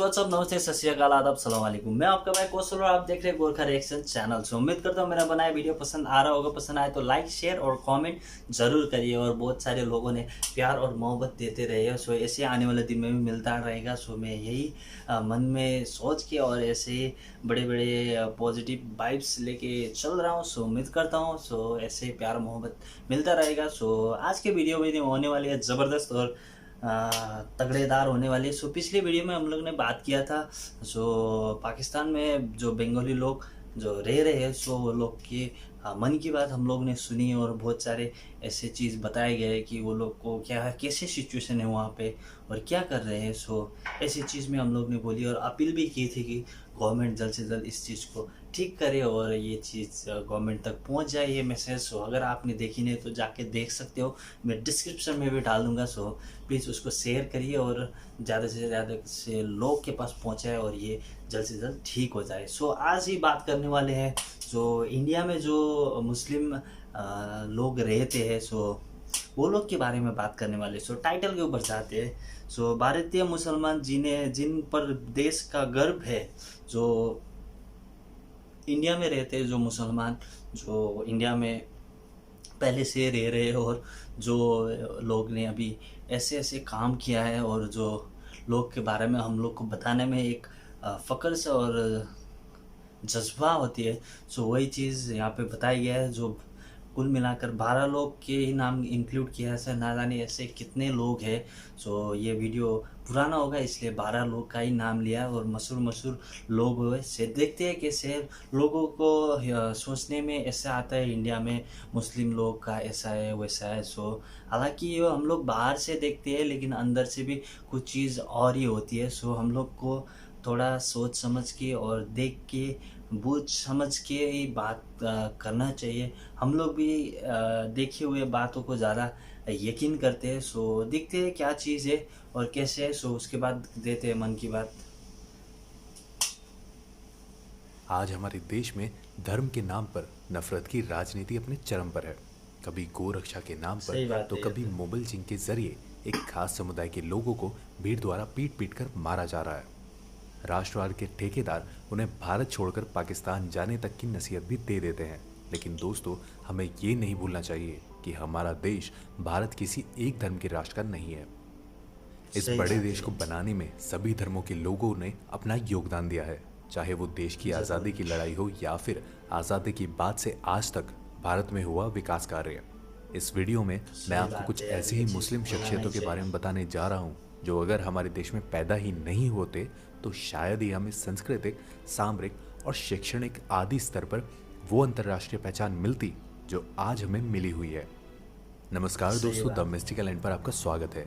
WhatsApp, नमस्ते, सत श्री अकाल, आदाब, सलाम वालेकुम। मैं आपका भाई कौशल और आप देख रहे हैं गोरखा रिएक्शन चैनल। सो उम्मीद करता हूँ मेरा बनाया वीडियो पसंद आ रहा होगा। पसंद आए तो लाइक, शेयर और कमेंट जरूर करिए। और बहुत सारे लोगों ने प्यार और मोहब्बत देते रहे। सो ऐसे आने वाले दिन में भी मिलता रहेगा। सो मैं यही मन में सोच के और ऐसे बड़े बड़े पॉजिटिव वाइब्स लेके चल रहा हूँ। सो उम्मीद करता हूँ ऐसे प्यार मोहब्बत मिलता रहेगा। सो आज के वीडियो में होने वाली है ज़बरदस्त और तगड़ेदार होने वाली है। सो पिछले वीडियो में हम लोग ने बात किया था पाकिस्तान में जो बंगाली लोग जो रह रहे हैं, वो लोग के मन की बात हम लोग ने सुनी और बहुत सारे ऐसे चीज़ बताए गए कि वो लोग को क्या है, कैसे सिचुएशन है वहाँ पे और क्या कर रहे हैं। ऐसी चीज़ में हम लोग ने बोली और अपील भी की थी कि गवर्नमेंट जल्द से जल्द इस चीज़ को ठीक करे और ये चीज़ गवर्नमेंट तक पहुँच जाए ये मैसेज। अगर आपने देखी नहीं तो जाके देख सकते हो, मैं डिस्क्रिप्शन में भी डाल दूँगा। प्लीज़ उसको शेयर करिए और ज़्यादा से ज़्यादा से लोग के पास पहुँचाए और ये जल्द से जल्द ठीक हो जाए। आज ही बात करने वाले हैं जो इंडिया में जो मुस्लिम लोग रहते हैं, वो लोग के बारे में बात करने वाले। टाइटल के ऊपर जाते हैं। भारतीय मुसलमान जिन पर देश का गर्व है, जो इंडिया में रहते हैं, जो मुसलमान जो इंडिया में पहले से रह रहे हैं और जो लोग ने अभी ऐसे ऐसे काम किया है और जो लोग के बारे में हम लोग को बताने में एक फ़ख्र से और जज्बा होती है। वही चीज़ यहाँ पे बताया गया है। जो कुल मिलाकर 12 लोग के ही नाम इंक्लूड किया है। ना जाने ऐसे कितने लोग हैं। ये वीडियो पुराना होगा इसलिए 12 लोग का ही नाम लिया और मशहूर लोग हुए। से देखते हैं कैसे लोगों को सोचने में ऐसा आता है इंडिया में मुस्लिम लोग का ऐसा है वैसा है। हालांकि हम लोग बाहर से देखते हैं लेकिन अंदर से भी कुछ चीज़ और ही होती है। हम लोग को थोड़ा सोच समझ के और देख के बूझ समझ के ही बात करना चाहिए। हम लोग भी देखे हुए बातों को ज़्यादा यकीन करते हैं। देखते हैं क्या चीज़ है और कैसे है। उसके बाद देते हैं मन की बात। आज हमारे देश में धर्म के नाम पर नफरत की राजनीति अपने चरम पर है। कभी गोरक्षा के नाम पर तो कभी मोबाइल चिंग के जरिए एक खास समुदाय के लोगों को भीड़ द्वारा पीट पीट कर मारा जा रहा है। राष्ट्रवाद के ठेकेदार उन्हें भारत छोड़कर पाकिस्तान जाने तक की नसीहत भी दे देते हैं। लेकिन दोस्तों, हमें ये नहीं भूलना चाहिए कि हमारा देश भारत किसी एक धर्म के राष्ट्र का नहीं है। इस बड़े देश को बनाने में सभी धर्मों के लोगों ने अपना योगदान दिया है। चाहे वो देश की आज़ादी की लड़ाई हो या फिर आज़ादी की बाद से आज तक भारत में हुआ विकास कार्य। इस वीडियो में मैं आपको कुछ ऐसे ही मुस्लिम शख्सियतों के बारे में बताने जा रहा हूँ जो अगर हमारे देश में पैदा ही नहीं होते तो शायद ही हमें सांस्कृतिक, सामरिक और शैक्षणिक आदि स्तर पर वो अंतर्राष्ट्रीय पहचान मिलती जो आज हमें मिली हुई है। नमस्कार दोस्तों, द मिस्टिकल एंड पर आपका स्वागत है।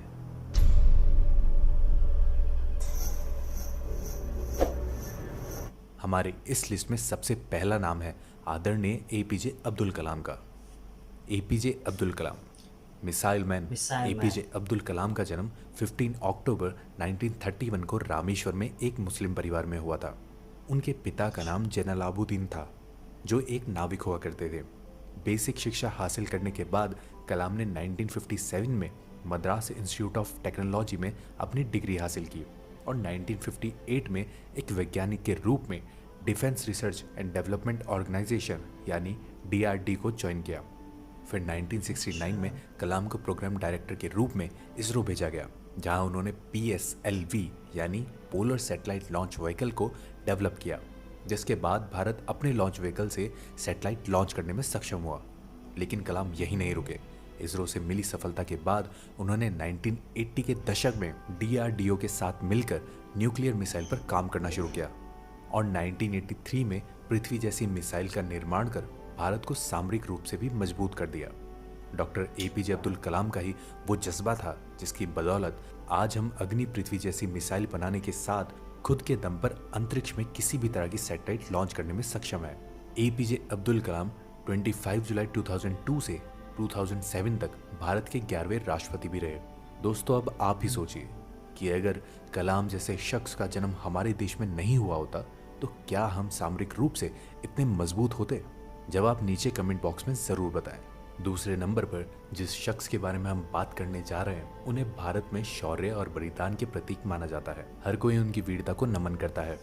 हमारे इस लिस्ट में सबसे पहला नाम है आदरणीय एपीजे अब्दुल कलाम का। APJ Abdul Kalam, missile man APJ Abdul Kalam का जन्म 15 अक्टूबर 1931 को रामेश्वर में एक मुस्लिम परिवार में हुआ था। उनके पिता का नाम जैनुलाब्दीन था, जो एक नाविक हुआ करते थे। बेसिक शिक्षा हासिल करने के बाद कलाम ने 1957 में मद्रास इंस्टीट्यूट ऑफ टेक्नोलॉजी में अपनी डिग्री हासिल की और 1958 में एक वैज्ञानिक के रूप में defence research and development organisation यानी DRD को ज्वाइन किया। फिर 1969 में कलाम को प्रोग्राम डायरेक्टर के रूप में इसरो भेजा गया, जहां उन्होंने PSLV यानी पोलर सैटेलाइट लॉन्च व्हीकल को डेवलप किया, जिसके बाद भारत अपने लॉन्च व्हीकल से सैटेलाइट लॉन्च करने में सक्षम हुआ। लेकिन कलाम यही नहीं रुके। इसरो से मिली सफलता के बाद उन्होंने 1980 के दशक में DRDO के साथ मिलकर न्यूक्लियर मिसाइल पर काम करना शुरू किया और 1983 में पृथ्वी जैसी मिसाइल का निर्माण कर भारत को सामरिक रूप से भी मजबूत कर दिया। डॉक्टर एपीजे अब्दुल कलाम का ही वो जज्बा था जिसकी बदौलत आज हम अग्नि पृथ्वी जैसी मिसाइल बनाने के साथ खुद के दम पर अंतरिक्ष में किसी भी तरह की सैटेलाइट लॉन्च करने में सक्षम है। एपीजे अब्दुल कलाम 25 जुलाई 2002 से 2007 तक भारत के 11वें राष्ट्रपति भी रहे। दोस्तों, अब आप ही सोचिए कि अगर कलाम जैसे शख्स का जन्म हमारे देश में नहीं हुआ होता तो क्या हम सामरिक रूप से इतने मजबूत होते? जवाब नीचे कमेंट बॉक्स में जरूर बताएं। दूसरे नंबर पर जिस शख्स के बारे में हम बात करने जा रहे हैं उन्हें भारत में शौर्य और बलिदान के प्रतीक माना जाता है। हर कोई उनकी वीरता को नमन करता है।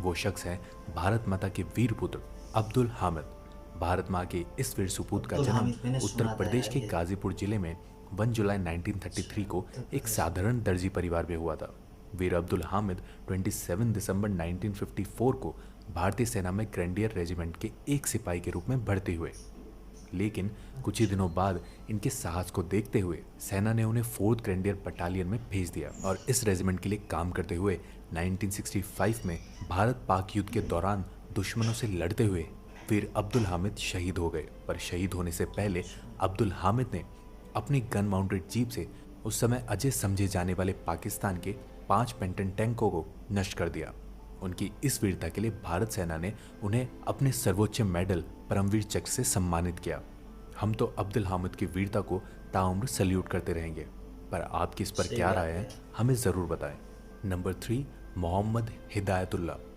वो शख्स हैं भारत माता के वीर पुत्र अब्दुल हामिद। भारत माँ के इस वीर सुपूत का जन्म उत्तर प्रदेश के गाजीपुर जिले में 1 जुलाई 1933 को एक साधारण दर्जी परिवार में हुआ था। वीर अब्दुल हामिद 27 दिसंबर 1954 को भारतीय सेना में ग्रेनेडियर रेजिमेंट के एक सिपाही के रूप में भर्ती हुए, लेकिन कुछ ही दिनों बाद इनके साहस को देखते हुए सेना ने उन्हें 4th ग्रेनेडियर बटालियन में भेज दिया और इस रेजिमेंट के लिए काम करते हुए 1965 में भारत पाक युद्ध के दौरान दुश्मनों से लड़ते हुए वीर अब्दुल हामिद शहीद हो गए। पर शहीद होने से पहले अब्दुल हामिद ने अपनी गन माउंटेड जीप से उस समय अजय समझे जाने वाले पाकिस्तान के 5 पेंटन टैंकों को नष्ट कर दिया। उनकी इस वीरता के लिए भारत सेना ने उन्हें अपने सर्वोच्च मेडल परमवीर चक्र से सम्मानित किया। हम तो अब्दुल हामिद की वीरता को ताउम्र सल्यूट करते रहेंगे, पर आपकी इस पर क्या राय है हमें ज़रूर बताएं। नंबर 3, मोहम्मद हिदायतुल्लाह।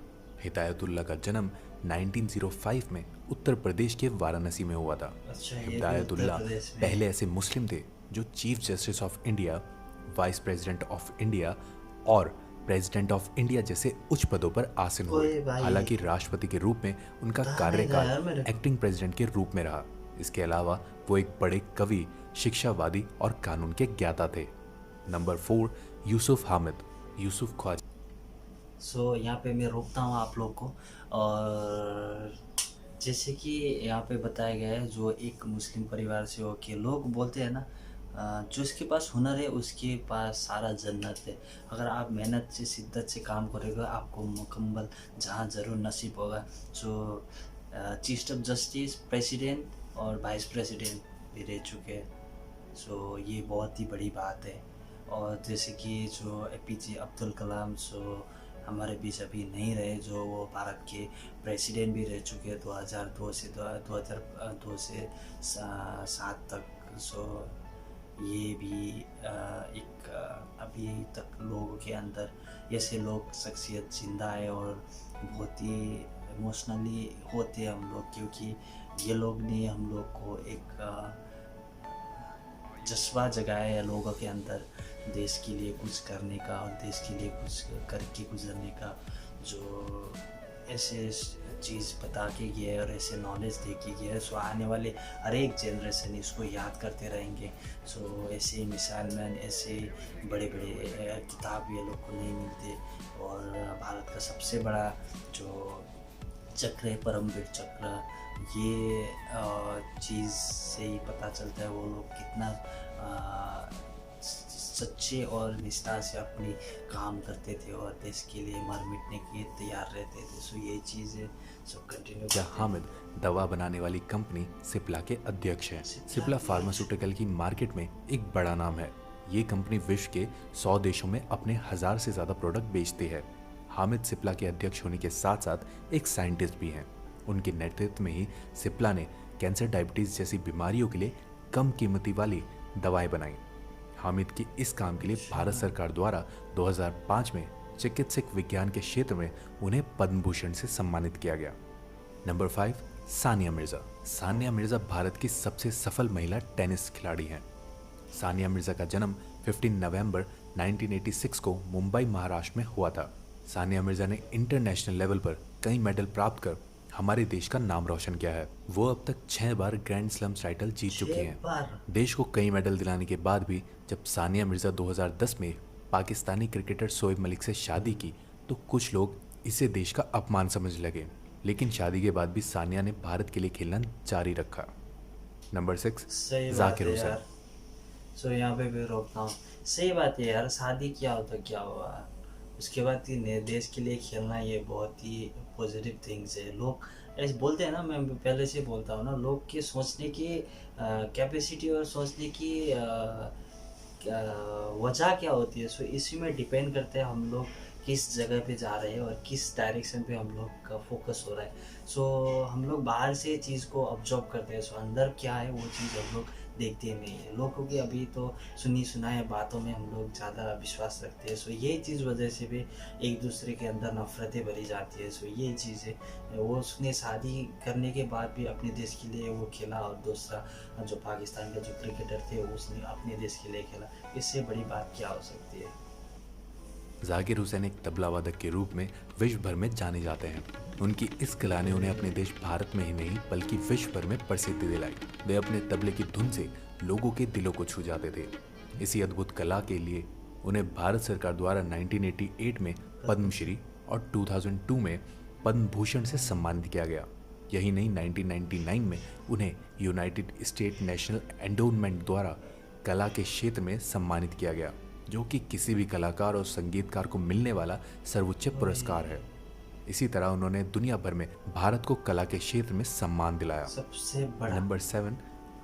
हिदायतुल्लाह का जन्म 1905 में उत्तर प्रदेश के वाराणसी में हुआ था। हिदायतुल्लाह पहले ऐसे मुस्लिम थे जो chief justice of India, vice president of India और प्रेसिडेंट ऑफ इंडिया जैसे उच्च पदों पर आसीन हुए। हालांकि राष्ट्रपति के रूप में उनका कार्यकाल एक्टिंग प्रेसिडेंट के रूप में रहा। इसके अलावा वो एक बड़े कवि, शिक्षावादी और कानून के ज्ञाता थे। नंबर 4, यूसुफ हामिद, यूसुफ ख्वाजा। यहाँ पे मैं रोकता हूँ आप लोग को। और जैसे कि यहाँ पे बताया गया है, जो एक मुस्लिम परिवार से हो के लोग बोलते हैं ना, जो उसके पास हुनर है उसके पास सारा जन्नत है। अगर आप मेहनत से, शिद्दत से काम करोगे आपको मुकम्मल जहाँ ज़रूर नसीब होगा। जो चीफ ऑफ जस्टिस, प्रेसिडेंट और वाइस प्रेसिडेंट भी रह चुके हैं। सो ये बहुत ही बड़ी बात है। और जैसे कि जो APJ अब्दुल कलाम जो हमारे बीच अभी नहीं रहे, जो वो भारत के प्रेसिडेंट भी रह चुके हैं 2002 से 2002 से 7 तक। सो ये भी एक अभी तक लोगों के अंदर ऐसे लोग शख्सियत जिंदा है और बहुत ही इमोशनली होते हैं हम लोग, क्योंकि ये लोग ने हम लोग को एक जज्बा जगाया है लोगों के अंदर देश के लिए कुछ करने का और देश के लिए कुछ करके गुजरने का। जो ऐसे चीज़ बता के गया है और ऐसे नॉलेज दे के गया है, सो आने वाले हर एक जनरेशन इसको याद करते रहेंगे। सो ऐसे मिसाइल मैन, ऐसे बड़े बड़े किताब ये लोग को नहीं मिलते। और भारत का सबसे बड़ा जो चक्र है, परमवीर चक्र, ये चीज़ से ही पता चलता है वो लोग कितना सच्चे और निष्ठा से अपनी काम करते थे और देश के लिए मर मिटने के लिए तैयार रहते थे। सो ये चीज़ है। So continue. क्या हामिद दवा बनाने वाली कंपनी सिप्ला के अध्यक्ष हैं। सिप्ला फार्मास्यूटिकल की मार्केट में एक बड़ा नाम है। ये कंपनी विश्व के 100 देशों में अपने 1000 से ज़्यादा प्रोडक्ट बेचती है। हामिद सिप्ला के अध्यक्ष होने के साथ साथ एक साइंटिस्ट भी हैं। उनके नेतृत्व में ही सिप्ला ने कैंसर, डायबिटीज़ जैसी बीमारियों के लिए कम कीमती वाली दवाएं बनाई। हामिद के इस काम के लिए भारत सरकार द्वारा 2005 में चिकित्सक विज्ञान के क्षेत्र में उन्हें पद्म भूषण से सम्मानित किया गया। नंबर 5, सानिया मिर्ज़ा। सानिया मिर्ज़ा भारत की सबसे सफल महिला टेनिस खिलाड़ी हैं। सानिया मिर्ज़ा का जन्म 15 नवंबर 1986 को मुंबई, महाराष्ट्र में हुआ था। सानिया मिर्ज़ा ने इंटरनेशनल लेवल पर कई मेडल प्राप्त कर हमारे देश का नाम रोशन किया है। वो अब तक 6 बार ग्रैंड स्लैम टाइटल जीत चुकी हैं। देश को कई मेडल दिलाने के बाद भी जब सानिया मिर्ज़ा 2010 में पाकिस्तानी क्रिकेटर शोएब मलिक से शादी की तो कुछ लोग इसे देश का अपमान समझ लगे, लेकिन शादी के बाद भी सानिया ने भारत के लिए खेलना जारी रखा। नंबर 6, जाकिर हुसैन। सो यहाँ पे भी रोकता हूँ। सही बात है यार, शादी किया हो तो क्या हुआ, उसके बाद देश के लिए खेलना ये बहुत ही पॉजिटिव थिंग्स है। लोग ऐसे बोलते हैं ना, मैं पहले से बोलता हूँ ना, लोग के सोचने की कैपेसिटी और सोचने की वजह क्या होती है। सो इसी में डिपेंड करते हैं हम लोग किस जगह पे जा रहे हैं और किस डायरेक्शन पे हम लोग का फोकस हो रहा है। सो हम लोग बाहर से चीज़ को ऑब्जर्व करते हैं, सो अंदर क्या है वो चीज़ हम लोग देखते नहीं है। लोगों की अभी तो सुनी सुनाए बातों में हम लोग ज़्यादा विश्वास रखते हैं। सो ये चीज़ वजह से भी एक दूसरे के अंदर नफरतें भरी जाती है। सो ये चीज़ें वो उसने शादी करने के बाद भी अपने देश के लिए वो खेला, और दूसरा जो पाकिस्तान का जो क्रिकेटर थे उसने अपने देश के लिए खेला। इससे बड़ी बात क्या हो सकती है। जाकिर हुसैन एक तबला वादक के रूप में विश्व भर में जाने जाते हैं। उनकी इस कला ने उन्हें अपने देश भारत में ही नहीं बल्कि विश्व भर में प्रसिद्धि दिलाई। वे अपने तबले की धुन से लोगों के दिलों को छू जाते थे। इसी अद्भुत कला के लिए उन्हें भारत सरकार द्वारा 1988 में पद्मश्री और 2002 में पद्म भूषण से सम्मानित किया गया। यही नहीं, 1999 में उन्हें यूनाइटेड स्टेट नेशनल एंडोनमेंट द्वारा कला के क्षेत्र में सम्मानित किया गया, जो कि किसी भी कलाकार और संगीतकार को मिलने वाला सर्वोच्च पुरस्कार है। इसी तरह उन्होंने दुनिया भर में भारत को कला के क्षेत्र में सम्मान दिलाया। सबसे बड़ा नंबर 7,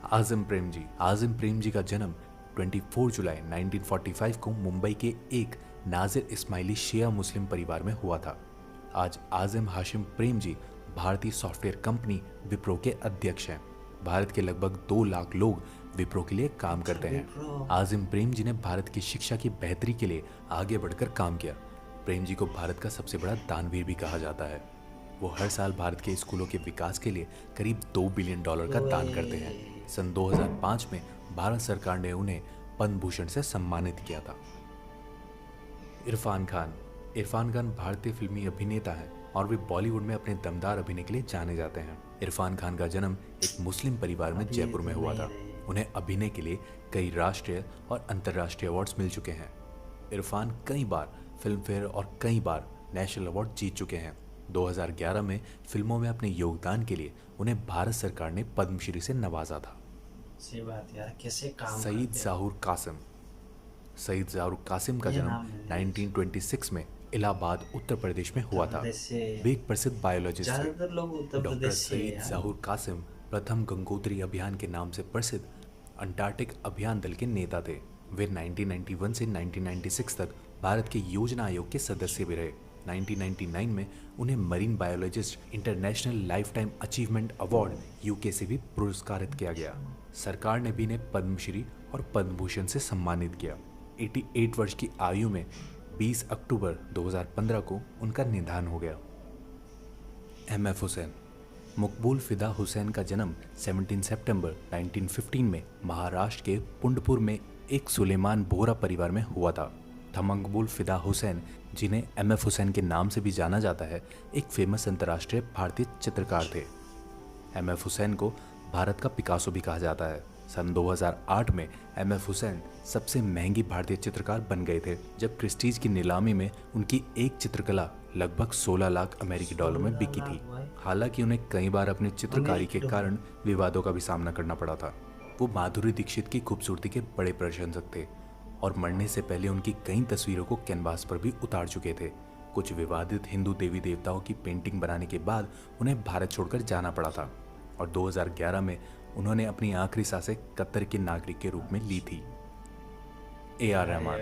आज़म प्रेम जी। आज़म प्रेम जी का जन्म 24 जुलाई 1945 को मुंबई के एक नाजिर इस्माइली शिया मुस्लिम परिवार में हुआ था। आज आज़म हाशिम प्रेम जी भारतीय सॉफ्टवेयर कंपनी विप्रो के अध्यक्ष हैं। भारत के लगभग 2 लाख लोग विप्रो के लिए काम करते हैं। आज़म प्रेम जी ने भारत की शिक्षा की बेहतरी के लिए आगे बढ़कर काम किया। प्रेम जी को भारत का सबसे बड़ा दानवीर भी कहा जाता है। वो हर साल भारत के स्कूलों के विकास के लिए करीब $2 बिलियन का दान करते हैं। सन 2005 में भारत सरकार ने उन्हें पद्म भूषण से सम्मानित किया था। इरफान खान। इरफान खान भारतीय फिल्मी अभिनेता हैं और वे बॉलीवुड में अपने दमदार अभिनय के लिए जाने जाते हैं। इरफान खान का जन्म एक मुस्लिम परिवार में जयपुर में हुआ था। उन्हें अभिनय के लिए कई राष्ट्रीय और अंतर्राष्ट्रीय अवार्ड्स मिल चुके हैं। इरफान कई बार फिल्म फेयर और कई बार नेशनल अवार्ड जीत चुके हैं। 2011 में फिल्मों में अपने योगदान के लिए उन्हें भारत सरकार ने पद्मश्री से नवाजा था। सही बात यार, कैसे काम सईद ज़ाहुर कासिम। सईद ज़ाहुर कासिम का जन्म 1926 में इलाहाबाद उत्तर प्रदेश में हुआ था। वे एक प्रसिद्ध बायोलॉजिस्ट थे। डॉक्टर सईद ज़ाहुर कासिम प्रथम गंगोत्री अभियान के नाम से प्रसिद्ध अंटार्कटिक अभियान दल के नेता थे। वे 1991 से 1996 तक भारत के योजना आयोग के सदस्य भी रहे। 1999 में उन्हें marine biologist international life time achievement award UK से भी पुरस्कारित किया गया। सरकार ने भी इन्हें पद्मश्री और पद्म भूषण से सम्मानित किया। 88 वर्ष की आयु में 20 अक्टूबर 2015 को उनका निधन हो गया। MF हुसैन। मकबूल फ़िदा हुसैन का जन्म 17 सितंबर 1915 में महाराष्ट्र के पुंडपुर में एक सुलेमान बोहरा परिवार में हुआ था। मकबूल फ़िदा हुसैन, जिन्हें MF हुसैन के नाम से भी जाना जाता है, एक फेमस अंतर्राष्ट्रीय भारतीय चित्रकार थे। MF हुसैन को भारत का पिकासो भी कहा जाता है। सन 2008 में MF हुसैन सबसे महंगी भारतीय चित्रकार बन गए थे, जब क्रिस्टीज की नीलामी में उनकी एक चित्रकला लगभग 16 लाख अमेरिकी डॉलर में बिकी थी। हालांकि उन्हें कई बार अपनी चित्रकारी के कारण विवादों का भी सामना करना पड़ा था। वो माधुरी दीक्षित की खूबसूरती के बड़े प्रशंसक थे और मरने से पहले उनकी कई तस्वीरों को कैनवास पर भी उतार चुके थे। कुछ विवादित हिंदू देवी देवताओं की पेंटिंग बनाने के बाद उन्हें भारत छोड़कर जाना पड़ा था और 2011 में उन्होंने अपनी आखिरी सांसें कतर के नागरिक के रूप में ली थी। AR रहमान।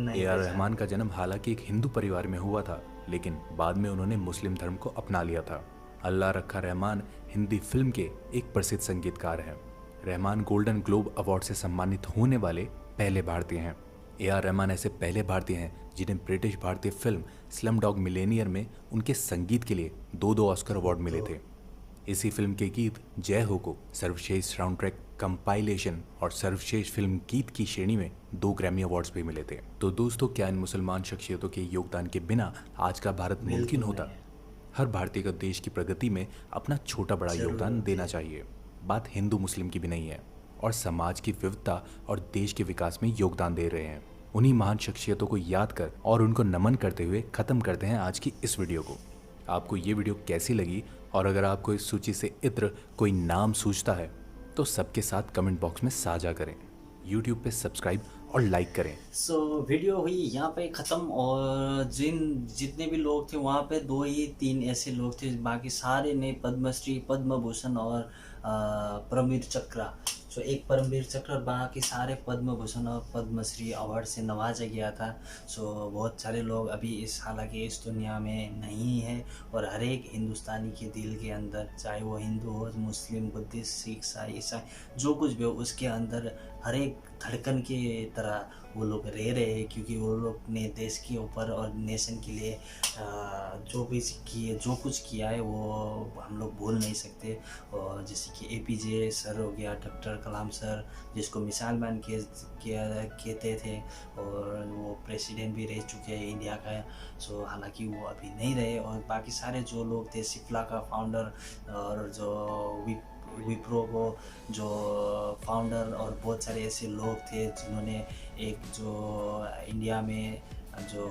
AR रहमान का जन्म हालांकि एक हिंदू परिवार में हुआ था, लेकिन बाद में उन्होंने मुस्लिम धर्म को अपना लिया था। अल्लाह रखा रहमान हिंदी फिल्म के एक प्रसिद्ध संगीतकार हैं। रहमान गोल्डन ग्लोब अवार्ड से सम्मानित होने वाले पहले भारतीय हैं। AR रहमान ऐसे पहले भारतीय हैं जिन्हें ब्रिटिश भारतीय फिल्म स्लमडॉग मिलेनियर में उनके संगीत के लिए 2 ऑस्कर अवार्ड मिले थे। इसी फिल्म के गीत जय हो को सर्वश्रेष्ठ साउंड ट्रैक कंपाइलेशन और सर्वश्रेष्ठ फिल्म गीत की श्रेणी में 2 ग्रैमी अवार्ड्स भी मिले थे। तो दोस्तों, क्या इन मुसलमान शख्सियतों के योगदान के बिना आज का भारत मुमकिन होता? हर भारतीय को देश की प्रगति में अपना छोटा बड़ा योगदान देना चाहिए। बात हिंदू मुस्लिम की भी नहीं है, और समाज की विविधता और देश के विकास में योगदान दे रहे हैं। उन्हीं महान शख्सियतों को याद कर और उनको नमन करते हुए ख़त्म करते हैं आज की इस वीडियो को। आपको ये वीडियो कैसी लगी, और अगर आपको इस सूची से इत्र कोई नाम सूझता है तो सबके साथ कमेंट बॉक्स में साझा करें। यूट्यूब पे सब्सक्राइब और लाइक करें। वीडियो हुई यहाँ पे ख़त्म, और जितने भी लोग थे वहाँ पे 2 ही 3 ऐसे लोग थे, बाकी सारे ने पद्मश्री, पद्म भूषण और प्रमिर चक्र सो एक परमवीर चक्र और बाकी सारे पद्म भूषण और पद्मश्री अवार्ड से नवाजा गया था। सो बहुत सारे लोग अभी हालांकि इस दुनिया में नहीं है, और हर एक हिंदुस्तानी के दिल के अंदर, चाहे वो हिंदू हो, मुस्लिम, बुद्धिस्ट, सिख, ईसाई, जो कुछ भी हो, उसके अंदर हर एक धड़कन की तरह वो लोग रह रहे हैं, क्योंकि वो लोग ने देश के ऊपर और नेशन के लिए जो भी किए, जो कुछ किया है वो हम लोग भूल नहीं सकते। और जैसे कि APJ सर हो गया, डॉक्टर कलाम सर, जिसको मिसाइल मैन कहते थे, और वो प्रेसिडेंट भी रह चुके हैं इंडिया का। सो हालांकि वो अभी नहीं रहे, और बाकी सारे जो लोग थे, सिप्ला का फाउंडर, और जो विप्रो को जो फाउंडर, और बहुत सारे ऐसे लोग थे जिन्होंने एक जो इंडिया में जो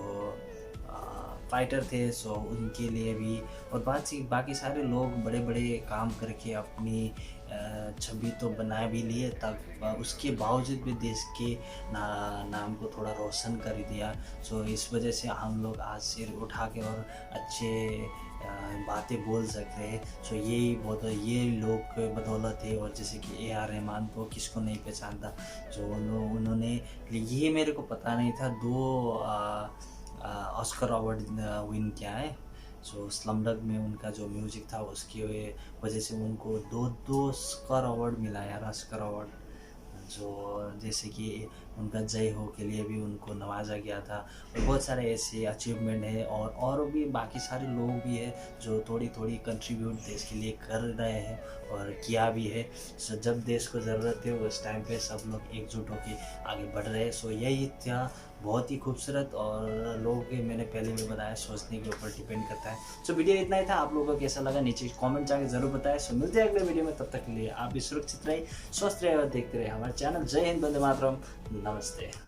फाइटर थे, सो उनके लिए भी, और बाकी सारे लोग बड़े बड़े काम करके अपनी छवि तो बना भी लिए, तब उसके बावजूद भी देश के नाम को थोड़ा रोशन कर दिया। सो इस वजह से हम लोग आज सिर उठा के और अच्छे बातें बोल सकते हैं। सो ये लोग के बदौलत है। और जैसे कि AR रहमान को किसको नहीं पहचानता, जो उन्होंने, ये मेरे को पता नहीं था, 2 ऑस्कर अवार्ड विन किया है। सो स्लमडॉग में उनका जो म्यूजिक था उसकी वजह से उनको 2 ऑस्कर अवार्ड मिला यार, ऑस्कर अवार्ड। जो जैसे कि उनका जय हो के लिए भी उनको नवाजा गया था, और बहुत सारे ऐसे अचीवमेंट है, और भी बाकी सारे लोग भी है जो थोड़ी कंट्रीब्यूट देश के लिए कर रहे हैं और किया भी है। सो जब देश को ज़रूरत है उस टाइम पे सब लोग एकजुट होकर आगे बढ़ रहे हैं। सो यही था, बहुत ही खूबसूरत, और लोगों के, मैंने पहले भी बताया, सोचने के ऊपर डिपेंड करता है। सो वीडियो इतना ही था, आप लोगों को कैसा लगा नीचे कमेंट जाके ज़रूर बताएं। सो मिलते हैं अगले वीडियो में, तब तक के लिए आप भी सुरक्षित रहिए, स्वस्थ रहिए और देखते रहिए हमारे चैनल। जय हिंद, वंदे मातरम, नमस्ते।